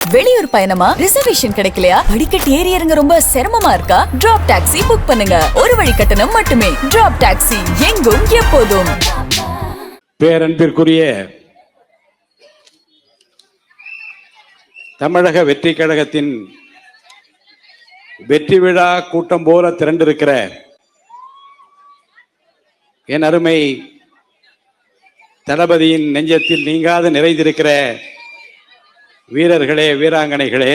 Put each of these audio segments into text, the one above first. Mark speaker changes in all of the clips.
Speaker 1: வெளியூர் பயணமா? ரிசர்வேஷன் கிடைக்கலையா? படிக்கட்டு ஏறி இறங்க ரொம்ப சிரமமா இருக்கா? டிராப் டாக்ஸி புக் பண்ணுங்க. ஒரு வழி கட்டணம் மட்டுமே. டிராப் டாக்ஸி, எங்கும் எப்போதும்.
Speaker 2: பேரன்பிற்குரிய தமிழக வெற்றி கழகத்தின் வெற்றி விழா கூட்டம் போல திரண்டிருக்கிற என் அருமை தளபதியின் நெஞ்சத்தில் நீங்காது நிறைந்திருக்கிற வீரர்களே, வீராங்கனைகளே,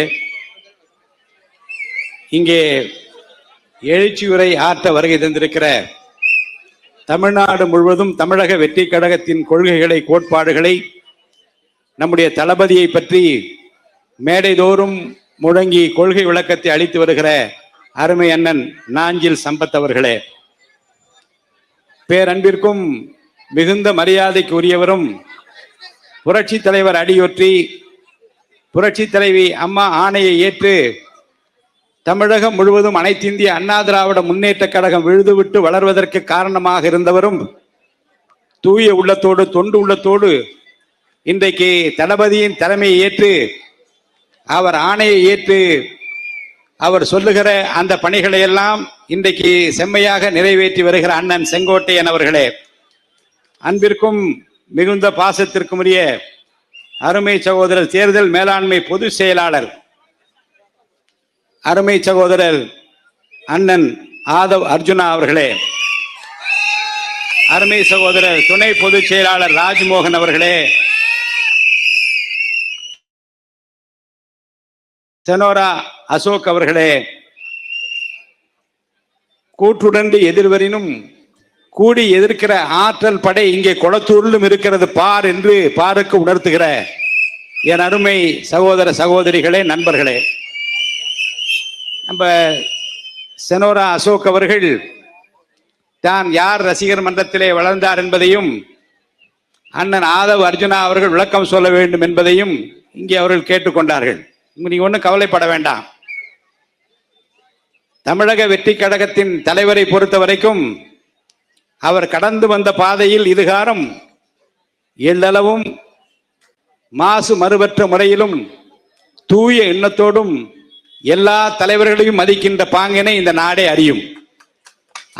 Speaker 2: இங்கே எழுச்சியுரை ஆற்ற வருகை தந்திருக்கிற தமிழ்நாடு முழுவதும் தமிழக வெற்றி கழகத்தின் கொள்கைகளை, கோட்பாடுகளை, நம்முடைய தளபதியை பற்றி மேடைதோறும் முழங்கி கொள்கை விளக்கத்தை அளித்து வருகிற அருமை அண்ணன் நாஞ்சில் சம்பத் அவர்களே, பேரன்பிற்கும் மிகுந்த மரியாதைக்கு உரியவரும், புரட்சி தலைவர் அடியொற்றி புரட்சி தலைவி அம்மா ஆணையை ஏற்று தமிழகம் முழுவதும் அனைத்து இந்திய அண்ணா திராவிட முன்னேற்ற கழகம் விழுதுவிட்டு வளர்வதற்கு காரணமாக இருந்தவரும், தூய உள்ளத்தோடு, தொண்டு உள்ளத்தோடு இன்றைக்கு தளபதியின் தலைமையை ஏற்று, அவர் ஆணையை ஏற்று அவர் சொல்லுகிற அந்த பணிகளை எல்லாம் இன்றைக்கு செம்மையாக நிறைவேற்றி வருகிற அண்ணன் செங்கோட்டையன் அவர்களே, அன்பிற்கும் மிகுந்த பாசத்திற்கும் உரிய அருமை சகோதரர் தேர்தல் மேலாண்மை பொதுச் செயலாளர் அருமை சகோதரர் அண்ணன் ஆதவ் அர்ஜுனா அவர்களே, அருமை சகோதரர் துணை பொதுச் செயலாளர் ராஜ்மோகன் அவர்களே, செனோரா அசோக் அவர்களே, கூற்றுடன்று எதிர்வரினும் கூடி எதிர்க்கிற ஆற்றல் படை இங்கே கொளத்தூரிலும் இருக்கிறது பார் என்று பாருக்கு உணர்த்துகிற என் அருமை சகோதர சகோதரிகளே, நண்பர்களே, நம்ம செனோரா அசோக் அவர்கள் தான் யார் ரசிகர் மன்றத்திலே வளர்ந்தார் என்பதையும், அண்ணன் ஆதவ் அர்ஜுனா அவர்கள் விளக்கம் சொல்ல வேண்டும் என்பதையும் இங்கே அவர்கள் கேட்டுக்கொண்டார்கள். நீங்க ஒன்றும் கவலைப்பட வேண்டாம். தமிழக வெற்றி கழகத்தின் தலைவரை பொறுத்த வரைக்கும் அவர் கடந்து வந்த பாதையில் இதுகாரம் எல்லளவும் மாசு மறுபற்ற முறையிலும் தூய எண்ணத்தோடும் எல்லா தலைவர்களையும் மதிக்கின்ற பாங்கினை இந்த நாடே அறியும்.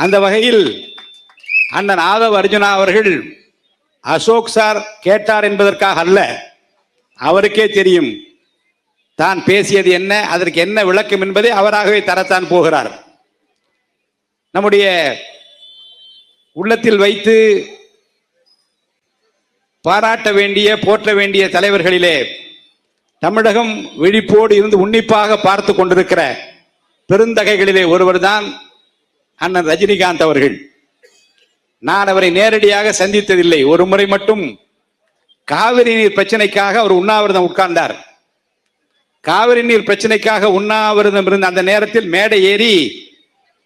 Speaker 2: அந்த வகையில் அண்ணன் ஆதவ் அர்ஜுனா அவர்கள் அசோக் சார் கேட்டார் என்பதற்காக அல்ல, அவருக்கே தெரியும் தான் பேசியது என்ன, அதற்கு என்ன விளக்கம் என்பதை அவராகவே தரத்தான் போகிறார். நம்முடைய உள்ளத்தில் வைத்து பாராட்ட வேண்டிய, போற்ற வேண்டிய தலைவர்களிலே தமிழகம் விழிப்போடு இருந்து உன்னிப்பாக பார்த்து கொண்டிருக்கிற பெருந்தகைகளிலே ஒருவர் தான் அண்ணன் ரஜினிகாந்த் அவர்கள். நான் அவரை நேரடியாக சந்தித்ததில்லை. ஒரு முறை மட்டும் காவிரி நீர் பிரச்சனைக்காக அவர் உண்ணாவிரதம் உட்கார்ந்தார். காவிரி நீர் பிரச்சனைக்காக உண்ணாவிரதம் இருந்த அந்த நேரத்தில் மேடை ஏறி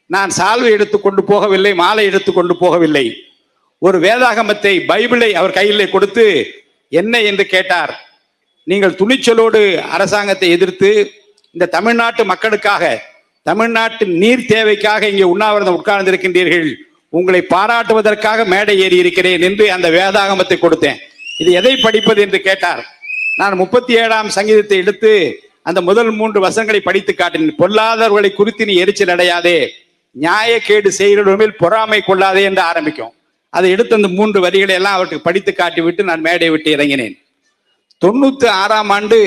Speaker 2: நான் சால்வை எடுத்துக்கொண்டு போகவில்லை, மாலை எடுத்துக்கொண்டு போகவில்லை, ஒரு வேதாகமத்தை, பைபிளை அவர் கையிலே கொடுத்து என்ன என்று கேட்டார். நீங்கள் துணிச்சலோடு அரசாங்கத்தை எதிர்த்து இந்த தமிழ்நாட்டு மக்களுக்காக, தமிழ்நாட்டு நீர் தேவைக்காக இங்கே உண்ணாவிரதம் உட்கார்ந்திருக்கின்றீர்கள், உங்களை பாராட்டுவதற்காக மேடை ஏறி இருக்கிறேன் என்று அந்த வேதாகமத்தை கொடுத்தேன். இது எதை படிப்பது என்று கேட்டார். நான் 37ஆம் சங்கீதத்தை எடுத்து அந்த முதல் 3 வசனங்களை படித்து காட்டினேன். பொல்லாதவர்களை குறித்து நீ எரிச்சல் அடையாதே, நியாயக்கேடு செய்கிறவர்கள் பொறாமை கொள்ளாதே என்று ஆரம்பிக்கும். அதை எடுத்து அந்த 3 வரிகளை எல்லாம் அவருக்கு படித்து காட்டிவிட்டு நான் மேடை விட்டு இறங்கினேன். 96ஆம் ஆண்டு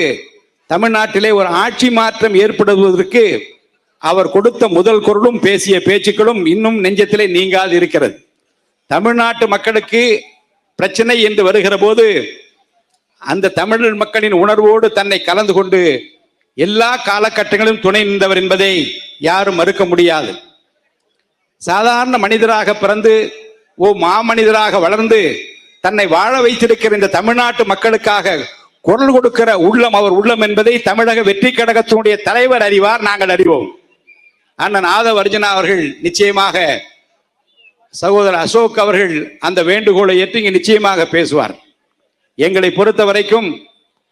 Speaker 2: தமிழ்நாட்டிலே ஒரு ஆட்சி மாற்றம் ஏற்படுவதற்கு அவர் கொடுத்த முதல் குரலும் பேசிய பேச்சுக்களும் இன்னும் நெஞ்சத்திலே நீங்காது இருக்கிறது. தமிழ்நாட்டு மக்களுக்கு பிரச்சனை என்று வருகிற போது அந்த தமிழ் மக்களின் உணர்வோடு தன்னை கலந்து கொண்டு எல்லா காலகட்டங்களிலும் துணை நின்றவர் என்பதை யாரும் மறுக்க முடியாது. சாதாரண மனிதராக பிறந்து மாமனிதராக வளர்ந்து தன்னை வாழ வைத்திருக்கிற இந்த தமிழ்நாட்டு மக்களுக்காக குரல் கொடுக்கிற உள்ளம் அவர் உள்ளம் என்பதை தமிழக வெற்றி கழகத்தினுடைய தலைவர் அறிவார், நாங்கள் அறிவோம். அண்ணன் ஆதவ் அர்ஜுனா அவர்கள் நிச்சயமாக, சகோதரர் அசோக் அவர்கள் அந்த வேண்டுகோளை ஏற்று இங்கு நிச்சயமாக பேசுவார். எங்களை பொறுத்த வரைக்கும்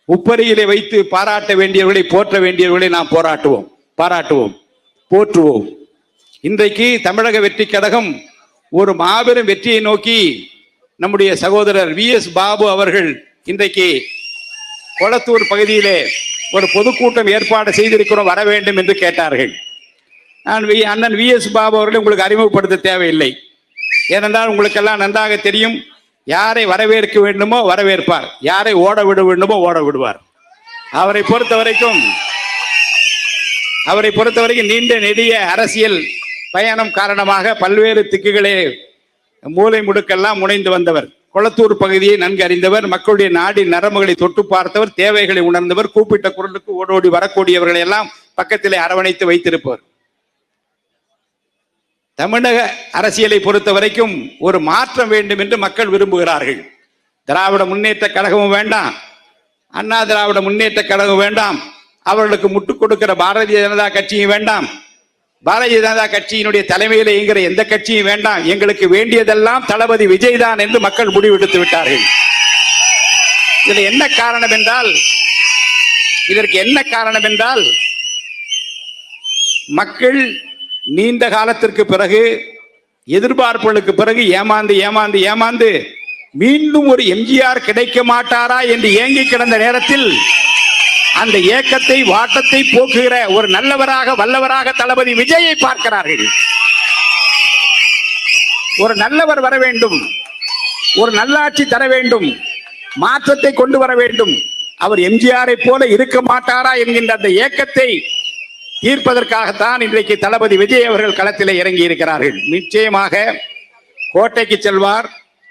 Speaker 2: உப்பரியிலே வைத்து பாராட்ட வேண்டியவர்களை, போற்ற வேண்டியவர்களை நாம் பாராட்டுவோம், போற்றுவோம். இன்றைக்கு தமிழக வெற்றி கழகம் ஒரு மாபெரும் வெற்றியை நோக்கி நம்முடைய சகோதரர் VS பாபு அவர்கள் இன்றைக்கு கொளத்தூர் பகுதியிலே ஒரு பொதுக்கூட்டம் ஏற்பாடு செய்திருக்கிறோம், வர வேண்டும் என்று கேட்டார்கள். நான் அண்ணன் VS பாபு அவர்களை உங்களுக்கு அறிமுகப்படுத்த தேவையில்லை. ஏனென்றால் உங்களுக்கெல்லாம் நன்றாக தெரியும், யாரை வரவேற்க வேண்டுமோ வரவேற்பார், யாரை ஓட விட வேண்டுமோ ஓட விடுவார். அவரை பொறுத்தவரைக்கும் நீண்ட நெடிய அரசியல் பயணம் காரணமாக பல்வேறு திக்குகளே மூலை முடுக்கெல்லாம் முனைந்து வந்தவர். கொளத்தூர் பகுதியை நன்கு அறிந்தவர், மக்களுடைய நாடி நரம்புகளை தொட்டு பார்த்தவர், தேவைகளை உணர்ந்தவர், கூப்பிட்ட குரலுக்கு ஓடோடி வரக்கூடியவர்களை எல்லாம் பக்கத்திலே அரவணைத்து வைத்திருப்பவர். தமிழக அரசியலை பொறுத்த வரைக்கும் ஒரு மாற்றம் வேண்டும் என்று மக்கள் விரும்புகிறார்கள். திராவிட முன்னேற்ற கழகமும் வேண்டாம், அண்ணா திராவிட முன்னேற்ற கழகம் வேண்டாம், அவர்களுக்கு முட்டுக் கொடுக்கிற பாரதிய ஜனதா கட்சியும் வேண்டாம், பாரதிய ஜனதா கட்சியினுடைய தலைமையில் இயங்குகிற எந்த கட்சியும் வேண்டாம், எங்களுக்கு வேண்டியதெல்லாம் தளபதி விஜய் தான் என்று மக்கள் முடிவெடுத்து விட்டார்கள். இதற்கு என்ன காரணம் என்றால் மக்கள் நீண்ட காலத்திற்கு பிறகு, எதிர்பார்ப்புகளுக்கு பிறகு ஏமாந்து மீண்டும் ஒரு எம்ஜிஆர் கிடைக்க மாட்டாரா என்று ஏங்கி கிடந்த நேரத்தில் அந்த ஏக்கத்தை வாட்டத்தை போக்குகிற ஒரு நல்லவராக வல்லவராக தளபதி விஜயை பார்க்கிறார்கள். ஒரு நல்லவர் வர வேண்டும், ஒரு நல்லாட்சி தர வேண்டும், மாற்றத்தை கொண்டு வர வேண்டும், அவர் எம்ஜிஆரை போல இருக்க மாட்டாரா என்கின்ற அந்த ஏக்கத்தை தீர்ப்பதற்காகத்தான் இன்றைக்கு தளபதி விஜய் அவர்கள் களத்திலே இறங்கி இருக்கிறார்கள். நிச்சயமாக கோட்டைக்கு செல்வார்,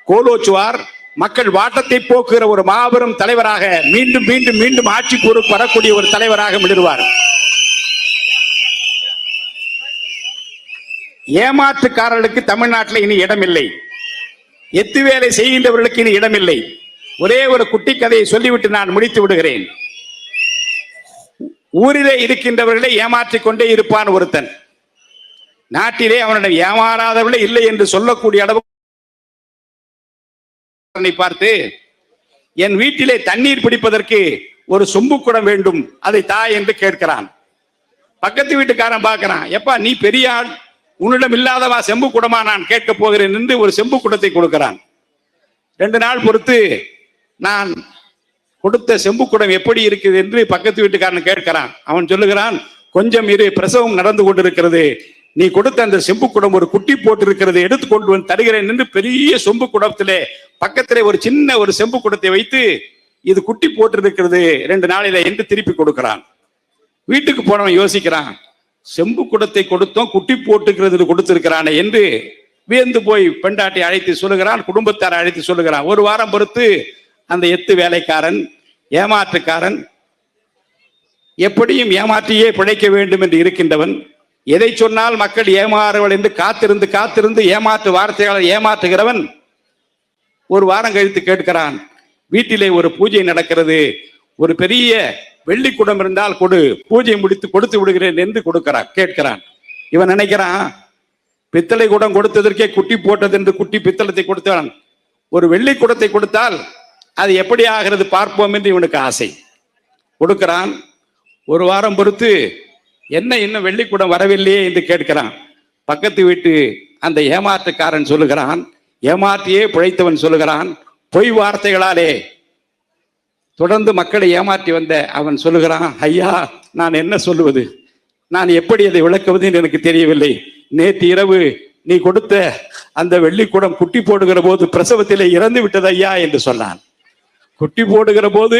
Speaker 2: கோலோச்சுவார், மக்கள் வாட்டத்தை போக்குகிற ஒரு மாபெரும் தலைவராக மீண்டும் மீண்டும் மீண்டும் ஆட்சி பொறுப்பு வரக்கூடிய ஒரு தலைவராக மிளிர்வார். ஏமாற்றுக்காரர்களுக்கு தமிழ்நாட்டில் இனி இடமில்லை, எத்து வேலை செய்கின்றவர்களுக்கு இனி இடமில்லை. ஒரே ஒரு குட்டி கதையை சொல்லிவிட்டு நான் முடித்து விடுகிறேன். ஊரிலே இருக்கின்றவர்களை ஏமாற்றிக் கொண்டே இருப்பான் ஒருத்தன். நாட்டிலே அவனிடம் ஏமாறாதவர்களே இல்லை என்று சொல்லக்கூடிய அளவு பார்த்து, என் வீட்டிலே தண்ணீர் பிடிப்பதற்கு ஒரு சொம்பு குடம் வேண்டும், அதை தா என்று கேட்கிறான். பக்கத்து வீட்டுக்காரன் பார்க்கிறான், எப்பா நீ பெரிய ஆள், உன்னிடம் இல்லாதவா செம்பு குடமா நான் கேட்க போகிறேன் என்று ஒரு செம்பு குடத்தை கொடுக்கிறான். 2 நாள் பொறுத்து நான் கொடுத்த செம்பு குடம் எப்படி இருக்குது என்று பக்கத்து வீட்டுக்காரன் கேட்கிறான். அவன் சொல்லுகிறான், கொஞ்சம் இரு, பிரசவம் நடந்து கொண்டிருக்கிறது, நீ கொடுத்த அந்த செம்பு குடம் ஒரு குட்டி போட்டு இருக்கிறது, எடுத்துக்கொண்டு வந்து தருகிறேன் என்று பெரிய செம்பு குடத்திலே பக்கத்திலே ஒரு சின்ன ஒரு செம்பு குடத்தை வைத்து, இது குட்டி போட்டு இருக்கிறது 2 நாளில என்று திருப்பி கொடுக்கிறான். வீட்டுக்கு போனவன் யோசிக்கிறான், செம்பு குடத்தை கொடுத்தோம், குட்டி போட்டுக்கிறது கொடுத்திருக்கிறானே என்று வியந்து போய் பெண்டாட்டி அழைத்து சொல்லுகிறான், குடும்பத்தாரை அழைத்து சொல்லுகிறான். 1 வாரம் பொறுத்து அந்த எத்து வேலைக்காரன், ஏமாற்றுக்காரன், எப்படியும் ஏமாற்றியே பிழைக்க வேண்டும் என்று இருக்கின்றவன், எதை சொன்னால் மக்கள் ஏமாறுவள் என்று காத்திருந்து ஏமாற்று வார்த்தைகளை ஏமாற்றுகிறவன் 1 வாரம் கழித்து கேட்கிறான், வீட்டிலே ஒரு பூஜை நடக்கிறது, ஒரு பெரிய வெள்ளி குடம் இருந்தால் கொடு, பூஜை முடித்து கொடுத்து விடுகிறேன் என்று கேட்கிறான். இவன் நினைக்கிறான், பித்தளை குடம் கொடுத்ததற்கே குட்டி போட்டது என்று குட்டி பித்தளத்தை கொடுத்தான், ஒரு வெள்ளி குடத்தை கொடுத்தால் அது எப்படி ஆகிறது பார்ப்போம் என்று இவனுக்கு ஆசை. கொடுக்கிறான். 1 வாரம் பொறுத்து என்ன இன்னும் வெள்ளிக்கூடம் வரவில்லையே என்று கேட்கிறான். பக்கத்து வீட்டு அந்த ஏமாற்றுக்காரன் சொல்லுகிறான், ஏமாற்றியே பிழைத்தவன் சொல்லுகிறான், பொய் வார்த்தைகளாலே தொடர்ந்து மக்களை ஏமாற்றி வந்த அவன் சொல்லுகிறான், ஐயா நான் என்ன சொல்லுவது, நான் எப்படி அதை விளக்குவது என்று எனக்கு தெரியவில்லை. நேற்று இரவு நீ கொடுத்த அந்த வெள்ளிக்கூடம் குட்டி போடுகிற போது பிரசவத்திலே இறந்து விட்டது ஐயா என்று சொன்னான். குட்டி போடுகிற போது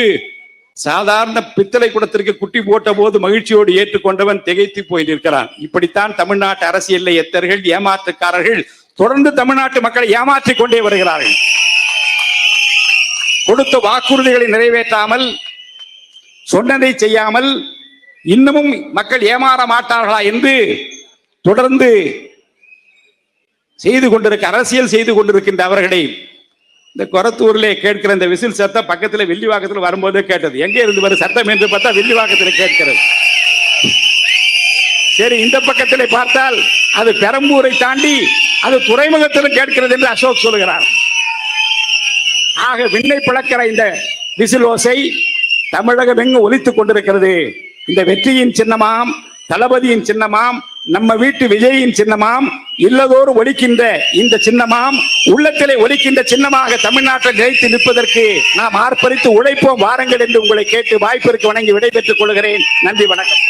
Speaker 2: சாதாரண பித்தளை குடத்திற்கு குட்டி போட்ட போது மகிழ்ச்சியோடு ஏற்றுக்கொண்டவன் திகைத்து போய் நிற்கிறான். இப்படித்தான் தமிழ்நாட்டு அரசியலில் எத்தர்கள், ஏமாற்றுக்காரர்கள் தொடர்ந்து தமிழ்நாட்டு மக்களை ஏமாற்றிக் கொண்டே வருகிறார்கள். கொடுத்த வாக்குறுதிகளை நிறைவேற்றாமல், சொன்னதை செய்யாமல் இன்னமும் மக்கள் ஏமாற மாட்டார்களா என்று தொடர்ந்து அரசியல் செய்து கொண்டிருக்கின்ற அவர்களை இந்த கொரத்தூரிலே கேட்கிற இந்த விசில் சத்தம் பக்கத்தில் வில்லிவாக்கத்தில் வரும்போதே கேட்டது. எங்கே இருந்து வரும் சத்தம் என்று பார்த்தா வில்லிவாக்கத்தில் கேட்கிறது. சரி, இந்த பக்கத்திலே பார்த்தால் அது பெரம்பூரை தாண்டி அது துறைமுகத்திலும் கேட்கிறது என்று அசோக் சொல்லுகிறார். ஆக விண்ணை பிளக்கிற இந்த விசில் ஓசை தமிழகம் எங்கு ஒலித்துக் கொண்டிருக்கிறது. இந்த வெற்றியின் சின்னமாம், தளபதியின் சின்னமாம், நம்ம வீட்டு விஜயின் சின்னமாம் இல்லதோறும் ஒலிக்கின்ற இந்த சின்னமாம் உள்ளத்திலே ஒலிக்கின்ற சின்னமாக தமிழ்நாட்டை நிலைத்து நிற்பதற்கு நாம் ஆர்ப்பரித்து உழைப்போம் வாருங்கள் என்று உங்களை கேட்டு வாய்ப்பிற்கு வணங்கி விடைபெற்றுக் கொள்கிறேன். நன்றி, வணக்கம்.